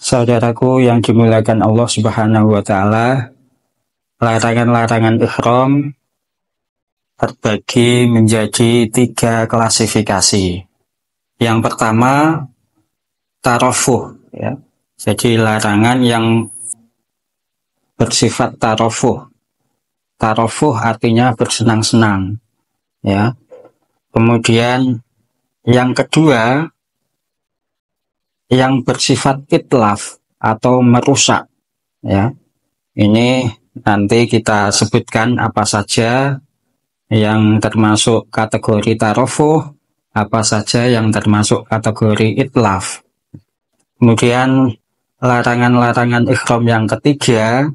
Saudaraku yang dimuliakan Allah Subhanahu wa Ta'ala, larangan-larangan ihram terbagi menjadi 3 klasifikasi. Yang pertama, tarofuh, ya. Jadi larangan yang bersifat tarofuh. Tarofuh artinya bersenang-senang, ya. Kemudian yang kedua, yang bersifat itlaf atau merusak, ya. Ini nanti kita sebutkan apa saja yang termasuk kategori tarofuh, apa saja yang termasuk kategori itlaf. Kemudian larangan-larangan ihram yang ketiga,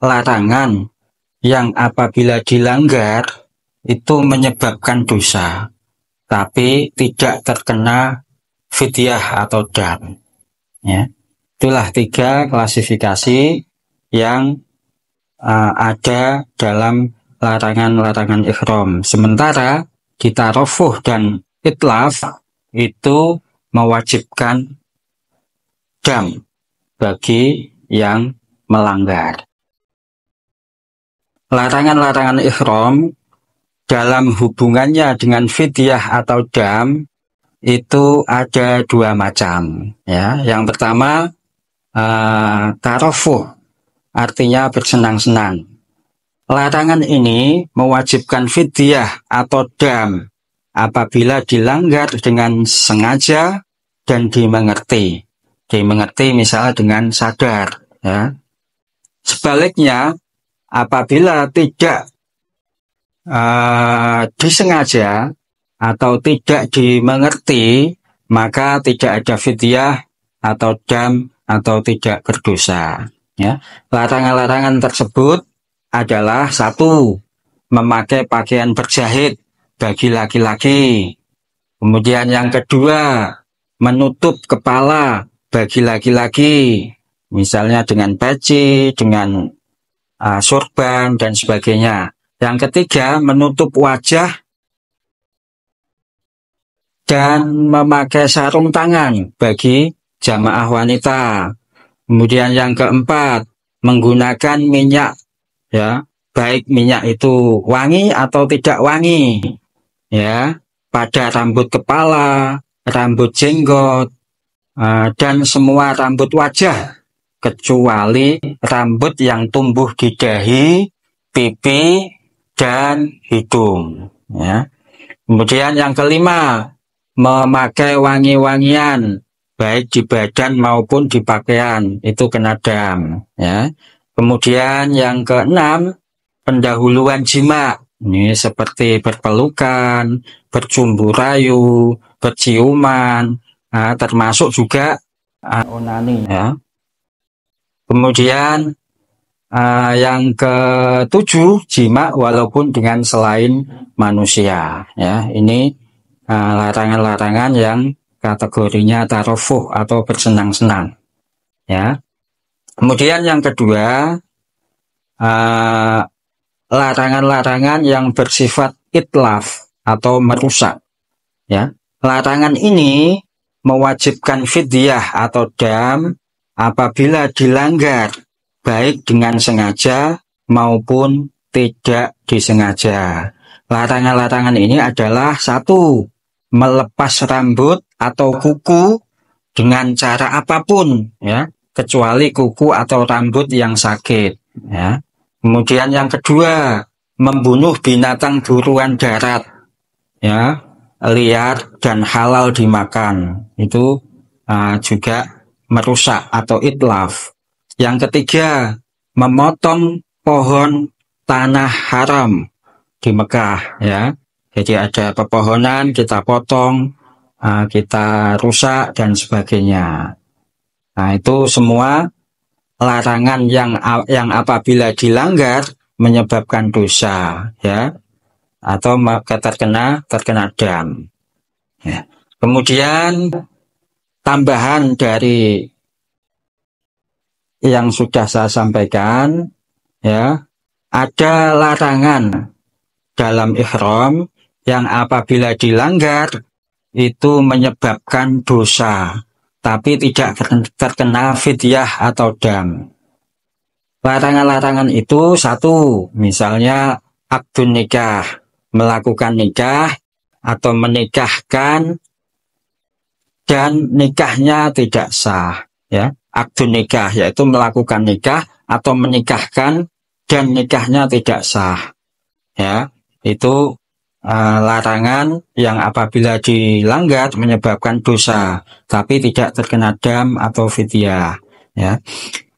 larangan yang apabila dilanggar itu menyebabkan dosa, tapi tidak terkena fidyah atau dam. Ya. Itulah 3 klasifikasi yang ada dalam larangan-larangan ihram. Sementara di tarofuh dan itlaf itu mewajibkan dam bagi yang melanggar. Larangan-larangan ihram dalam hubungannya dengan fidyah atau dam itu ada 2 macam, ya. Yang pertama, tarofuh artinya bersenang-senang. Larangan ini mewajibkan fidyah atau dam apabila dilanggar dengan sengaja dan dimengerti. Dimengerti misalnya dengan sadar, ya. Sebaliknya, apabila tidak disengaja atau tidak dimengerti, maka tidak ada fidyah atau dam atau tidak berdosa, ya. Larangan-larangan tersebut adalah 1. Memakai pakaian berjahit bagi laki-laki. Kemudian yang kedua, menutup kepala bagi laki-laki, misalnya dengan peci, dengan sorban dan sebagainya. Yang ketiga, menutup wajah dan memakai sarung tangan bagi jamaah wanita. Kemudian yang keempat, menggunakan minyak, ya, baik minyak itu wangi atau tidak wangi, ya, pada rambut kepala, rambut jenggot, dan semua rambut wajah, kecuali rambut yang tumbuh di dahi, pipi, dan hidung, ya. Kemudian yang kelima, memakai wangi-wangian baik di badan maupun di pakaian, itu kena dam, ya. Kemudian yang keenam, pendahuluan jima, ini seperti berpelukan, bercumbu rayu, berciuman, termasuk juga onani, ya. Kemudian yang ke-7, jima walaupun dengan selain manusia, ya. Ini larangan-larangan yang kategorinya tarofuh atau bersenang-senang, ya. Kemudian yang kedua, larangan-larangan yang bersifat itlaf atau merusak, ya. Larangan ini mewajibkan fidyah atau dam apabila dilanggar baik dengan sengaja maupun tidak disengaja. Larangan-larangan ini adalah 1. Melepas rambut atau kuku dengan cara apapun, ya, kecuali kuku atau rambut yang sakit, ya. Kemudian yang kedua, membunuh binatang buruan darat, ya, liar dan halal dimakan, itu juga merusak atau itlaf. Yang ketiga, memotong pohon tanah haram di Mekah, ya. Jadi ada pepohonan, kita potong, kita rusak dan sebagainya. Nah, itu semua larangan yang apabila dilanggar menyebabkan dosa, ya, atau terkena dam, ya. Kemudian tambahan dari yang sudah saya sampaikan, ya, ada larangan dalam ihram yang apabila dilanggar itu menyebabkan dosa, tapi tidak terkena fidyah atau dam. Larangan-larangan itu satu, misalnya akdun nikah, melakukan nikah atau menikahkan dan nikahnya tidak sah, ya. Akdun nikah yaitu melakukan nikah atau menikahkan dan nikahnya tidak sah, ya. Itu larangan yang apabila dilanggar menyebabkan dosa, tapi tidak terkena dam atau fidyah, ya.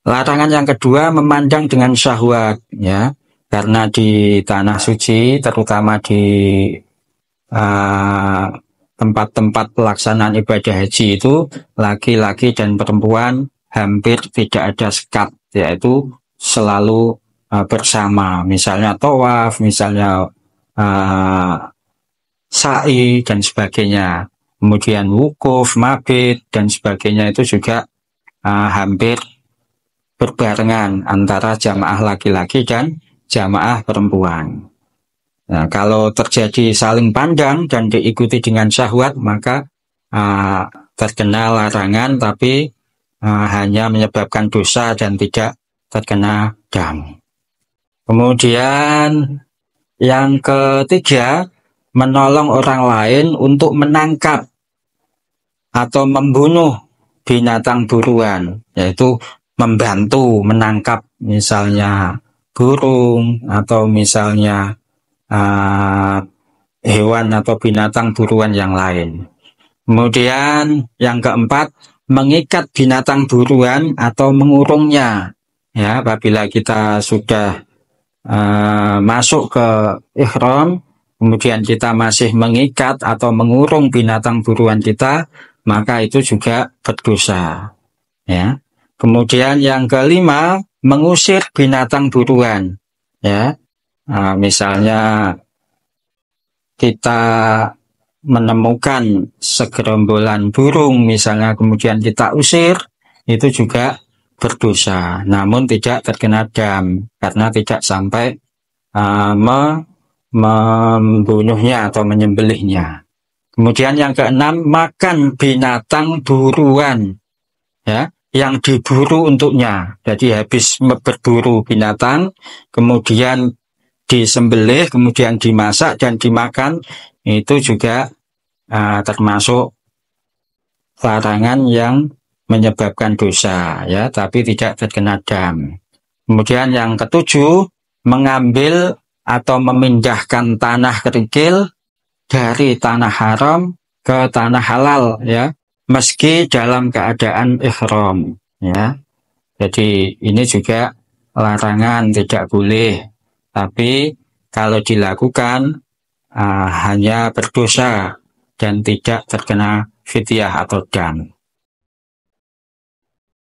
Larangan yang kedua, memandang dengan syahwat, ya, karena di tanah suci, terutama di tempat-tempat pelaksanaan ibadah haji itu, laki-laki dan perempuan hampir tidak ada sekat, yaitu selalu bersama, misalnya tawaf, misalnya sa'i dan sebagainya, kemudian wukuf, mabit dan sebagainya itu juga hampir berbarengan antara jamaah laki-laki dan jamaah perempuan. Nah, kalau terjadi saling pandang dan diikuti dengan syahwat, maka terkena larangan, tapi hanya menyebabkan dosa dan tidak terkena dam. Kemudian yang ketiga, menolong orang lain untuk menangkap atau membunuh binatang buruan, yaitu membantu menangkap misalnya burung atau misalnya hewan atau binatang buruan yang lain. Kemudian yang keempat, mengikat binatang buruan atau mengurungnya, ya, apabila kita sudah masuk ke ihram, kemudian kita masih mengikat atau mengurung binatang buruan kita, maka itu juga berdosa, ya. Kemudian yang kelima, mengusir binatang buruan, ya. Misalnya kita menemukan segerombolan burung, misalnya kemudian kita usir, itu juga berdosa, namun tidak terkena dam karena tidak sampai membunuhnya atau menyembelihnya. Kemudian yang keenam, makan binatang buruan, ya, yang diburu untuknya. Jadi habis berburu binatang, kemudian disembelih, kemudian dimasak dan dimakan, itu juga termasuk larangan yang menyebabkan dosa, ya, tapi tidak terkena dam. Kemudian yang ketujuh, mengambil atau memindahkan tanah kerikil dari tanah haram ke tanah halal, ya, meski dalam keadaan ihram, ya. Jadi ini juga larangan, tidak boleh, tapi kalau dilakukan hanya berdosa dan tidak terkena fidyah atau dam.